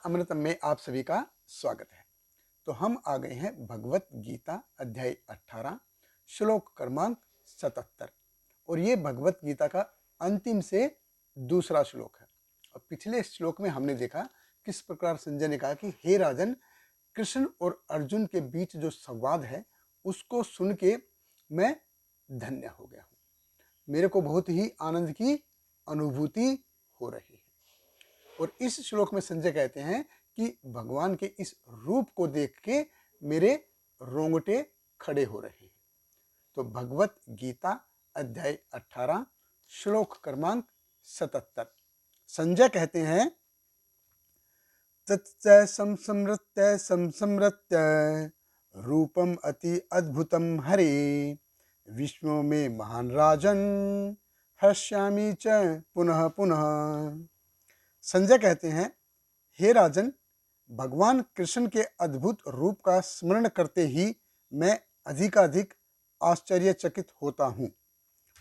अमृतम में आप सभी का स्वागत है। तो हम आ गए हैं भगवत गीता अध्याय 18 श्लोक क्रमांक 77 और ये भगवत गीता का अंतिम से दूसरा श्लोक है। और पिछले श्लोक में हमने देखा किस प्रकार संजय ने कहा कि हे राजन, कृष्ण और अर्जुन के बीच जो संवाद है उसको सुन के मैं धन्य हो गया हूँ। मेरे को बहुत ही आनंद की अनुभूति हो रही है। और इस श्लोक में संजय कहते हैं कि भगवान के इस रूप को देख के मेरे रोंगटे खड़े हो रहे हैं। तो भगवत गीता अध्याय 18 श्लोक क्रमांक 77 संजय कहते हैं, तच्च संसमृत्य रूपम अति अद्भुतम हरे विष्णु में महान राजन हर्ष्यामि च पुनः पुनः। संजय कहते हैं, हे राजन, भगवान कृष्ण के अद्भुत रूप का स्मरण करते ही मैं अधिकाधिक आश्चर्यचकित होता हूँ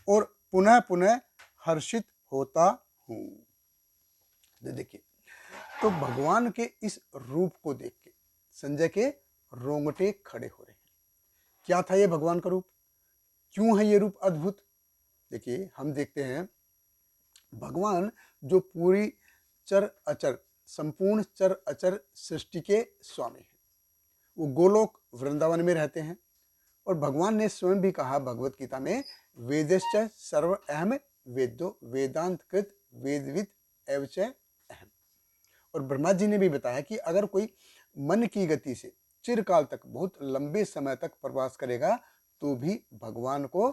और पुनः पुनः हर्षित होता हूँ। देखिए, तो भगवान के इस रूप को देख के संजय के रोंगटे खड़े हो रहे हैं। क्या था ये भगवान का रूप? क्यों है ये रूप अद्भुत? देखिए, हम देखते हैं भगवान जो पूरी चर अचर संपूर्ण चर अचर सृष्टि के स्वामी हैं, वो गोलोक वृंदावन में रहते हैं। और भगवान ने स्वयं भी कहा भगवत गीता में, वेदश्च सर्व अहम वेदो वेदांत कृत वेदविद एवच अहम। और ब्रह्मा जी ने भी बताया कि अगर कोई मन की गति से चिरकाल तक बहुत लंबे समय तक प्रवास करेगा तो भी भगवान को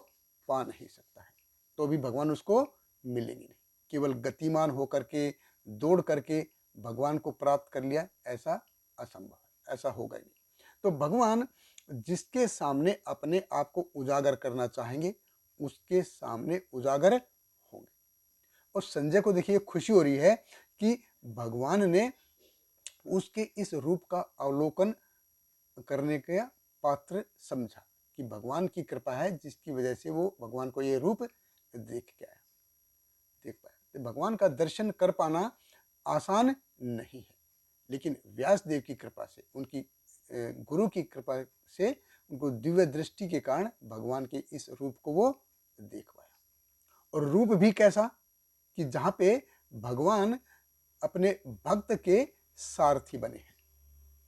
पा नहीं सकता है, तो भी भगवान उसको मिलेंगे नहीं। केवल गतिमान होकर के दौड़ करके भगवान को प्राप्त कर लिया, ऐसा असंभव है, ऐसा होगा ही नहीं। तो भगवान जिसके सामने अपने आप को उजागर करना चाहेंगे उसके सामने उजागर होंगे। और संजय को देखिए खुशी हो रही है कि भगवान ने उसके इस रूप का अवलोकन करने का पात्र समझा कि भगवान की कृपा है जिसकी वजह से वो भगवान को ये रूप देख पाया। तो भगवान का दर्शन कर पाना आसान नहीं है, लेकिन व्यास देव की कृपा से, उनकी गुरु की कृपा से, उनको दिव्य दृष्टि के कारण भगवान के इस रूप को वो देख पाया। और रूप भी कैसा कि जहाँ पे भगवान अपने भक्त के सारथी बने हैं।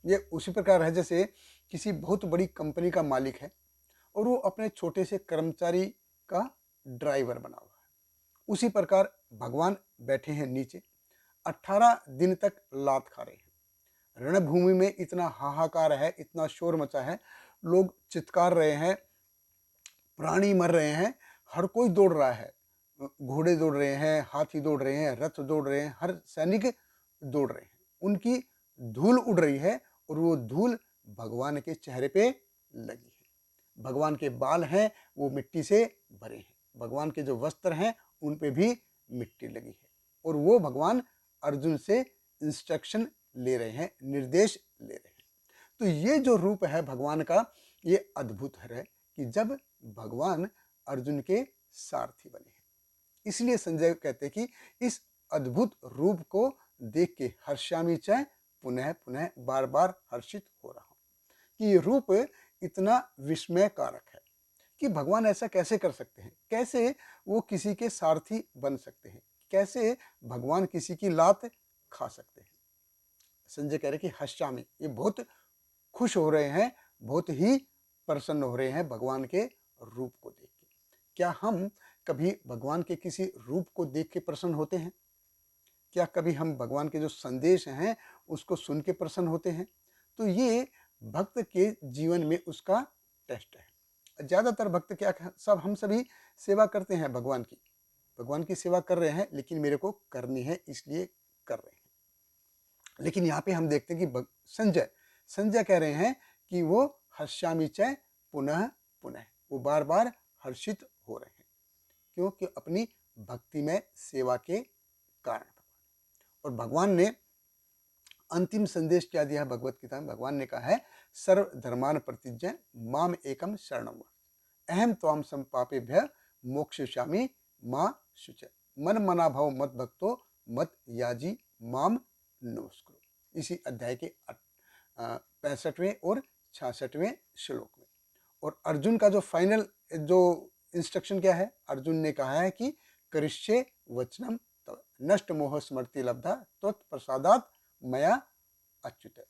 ये उसी प्रकार है जैसे किसी बहुत बड़ी कंपनी का मालिक है और वो अपने छोटे से कर्मचारी का ड्राइवर बना हुआ है। उसी प्रकार भगवान बैठे हैं नीचे, 18 दिन तक लात खा रहे हैं। रणभूमि में इतना हाहाकार है, इतना शोर मचा है, लोग चित्कार रहे हैं, प्राणी मर रहे हैं, हर कोई दौड़ रहा है। घोड़े दौड़ रहे हैं, हाथी दौड़ रहे हैं, रथ दौड़ रहे हैं, हर सैनिक दौड़ रहे हैं। उनकी धूल उड़ रही है और वो धूल भगवान के चेहरे पे लगी है। भगवान के बाल हैं वो मिट्टी से भरे हैं, भगवान के जो वस्त्र हैं उन पे भी मिट्टी लगी है। और वो भगवान अर्जुन से इंस्ट्रक्शन ले रहे हैं, निर्देश ले रहे हैं। तो ये जो रूप है भगवान का, ये अद्भुत है कि जब भगवान अर्जुन के सारथी बने हैं। इसलिए संजय कहते हैं कि इस अद्भुत रूप को देख के हर्षामि च पुनः पुनः बार बार हर्षित हो रहा हूं कि ये रूप इतना विस्मय कारक है कि भगवान ऐसा कैसे कर सकते हैं, कैसे वो किसी के सारथी बन सकते हैं, कैसे भगवान किसी की लात खा सकते हैं। संजय कह रहे कि हर्षामि, ये बहुत खुश हो रहे हैं, बहुत ही प्रसन्न हो रहे हैं भगवान के रूप को देख के। क्या हम कभी भगवान के किसी रूप को देख के प्रसन्न होते हैं? क्या कभी हम भगवान के जो संदेश हैं उसको सुन के प्रसन्न होते हैं? तो ये भक्त के जीवन में उसका टेस्ट है। ज्यादातर भक्त क्या, सब हम सभी सेवा करते हैं भगवान की सेवा कर रहे हैं, लेकिन मेरे को करनी है इसलिए कर रहे हैं। लेकिन यहाँ पे हम देखते हैं कि संजय कह रहे हैं कि वो हर्षामि च पुनः पुनः, वो बार बार हर्षित हो रहे हैं। क्योंकि अपनी भक्ति में सेवा के कारण। और भगवान ने अंतिम संदेश क्या दिया है भगवत गीता में? भगवान ने कहा है, सर्व धर्मान प्रतिज्ञ माम एकम शरणम व्रज अहम त्वाम संपापेभ्य मोक्षयिष्यामि मां शुच मन मना भव मत भक्तो मत याजी माम नमस्कुरु। इसी अध्याय के 65वें और 66वें श्लोक में। और अर्जुन का जो फाइनल जो इंस्ट्रक्शन क्या है, अर्जुन ने कहा है कि करिष्ये वचनम तव नष्ट मोह स्मृति लब्धा त्वत्प्रसादात् मया अच्युत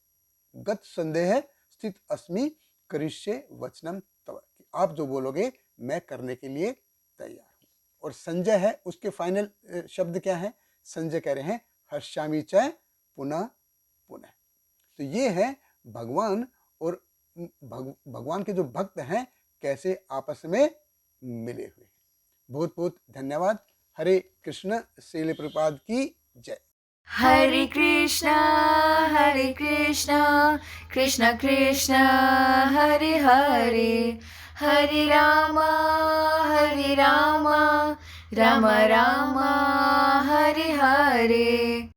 गत संदेह स्थित अस्मि करिष्ये वचनम तव, आप जो बोलोगे मैं करने के लिए तैयार हूं। और संजय है, उसके फाइनल शब्द क्या है, संजय कह रहे हैं हर्षामि च पुनः पुनः। तो ये है भगवान और भगवान के जो भक्त हैं कैसे आपस में मिले हुए हैं। बहुत बहुत धन्यवाद। हरे कृष्ण। श्रील प्रभुपाद की जय। Hare Krishna, Hare Krishna, Krishna Krishna, Hare Hare, Hare Rama, Hare Rama, Rama Rama, Hare Hare.